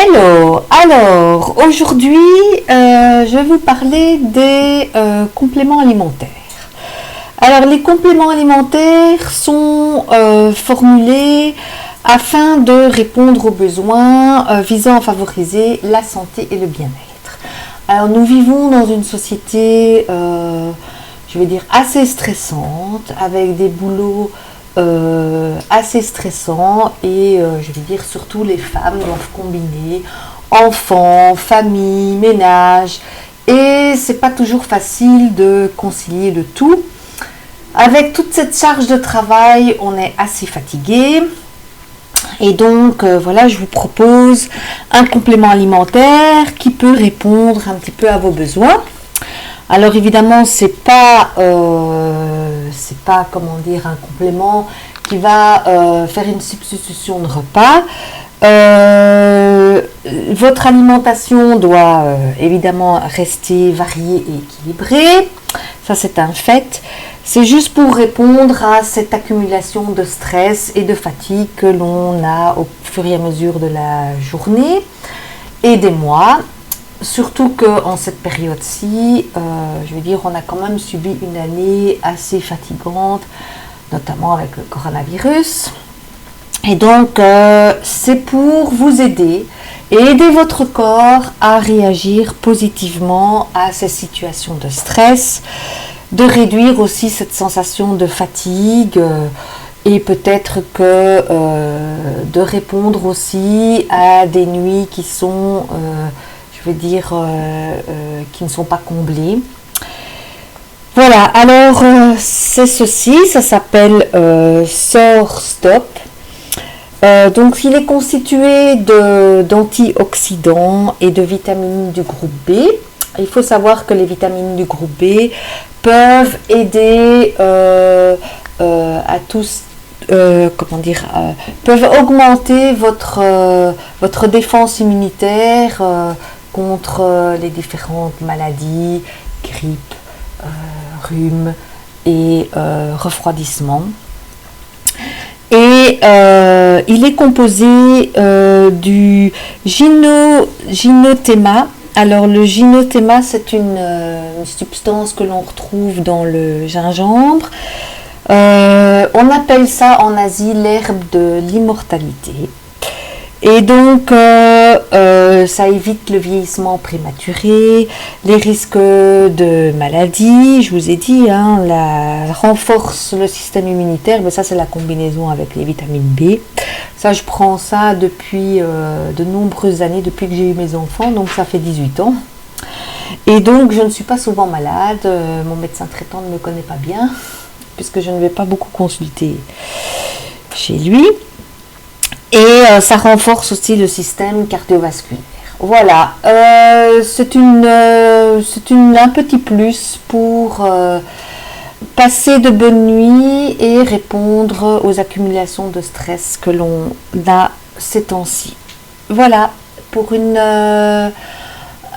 Hello, alors aujourd'hui je vais vous parler des compléments alimentaires. Alors les compléments alimentaires sont formulés afin de répondre aux besoins visant à favoriser la santé et le bien-être. Alors nous vivons dans une société, je vais dire, assez stressante, avec des boulots assez stressants et je vais dire surtout les femmes doivent combiner enfants, famille, ménage et c'est pas toujours facile de concilier le tout. Avec toute cette charge de travail, on est assez fatigué. Et donc, voilà, je vous propose un complément alimentaire qui peut répondre un petit peu à vos besoins. Alors évidemment, c'est pas comment dire, un complément qui va faire une substitution de repas. Votre alimentation doit évidemment rester variée et équilibrée. Ça, c'est un fait. C'est juste pour répondre à cette accumulation de stress et de fatigue que l'on a au fur et à mesure de la journée et des mois. Surtout qu'en cette période-ci, je veux dire, on a quand même subi une année assez fatigante, notamment avec le coronavirus. Et donc, c'est pour vous aider et aider votre corps à réagir positivement à ces situations de stress, de réduire aussi cette sensation de fatigue et peut-être que de répondre aussi à des nuits qui sont, je veux dire, qui ne sont pas comblées. Voilà, alors c'est ceci, ça s'appelle SOR Stop. Donc il est constitué d'antioxydants et de vitamines du groupe B. Il faut savoir que les vitamines du groupe B peuvent aider à tous, peuvent augmenter votre défense immunitaire contre les différentes maladies, grippe, rhume et refroidissement. Et il est composé du gynothéma. Alors le gynothéma, c'est une substance que l'on retrouve dans le gingembre. On appelle ça en Asie l'herbe de l'immortalité. Et donc ça évite le vieillissement prématuré, les risques de maladies, je vous ai dit, renforce le système immunitaire, mais ça c'est la combinaison avec les vitamines B. Ça je prends ça depuis de nombreuses années, depuis que j'ai eu mes enfants, donc ça fait 18 ans. Et donc je ne suis pas souvent malade, mon médecin traitant ne me connaît pas bien, puisque je ne vais pas beaucoup consulter chez lui. Et ça renforce aussi le système cardiovasculaire. Voilà, c'est un petit plus pour passer de bonnes nuits et répondre aux accumulations de stress que l'on a ces temps-ci. Voilà,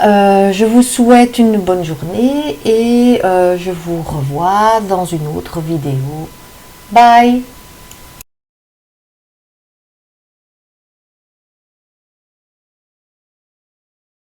je vous souhaite une bonne journée et je vous revois dans une autre vidéo. Bye!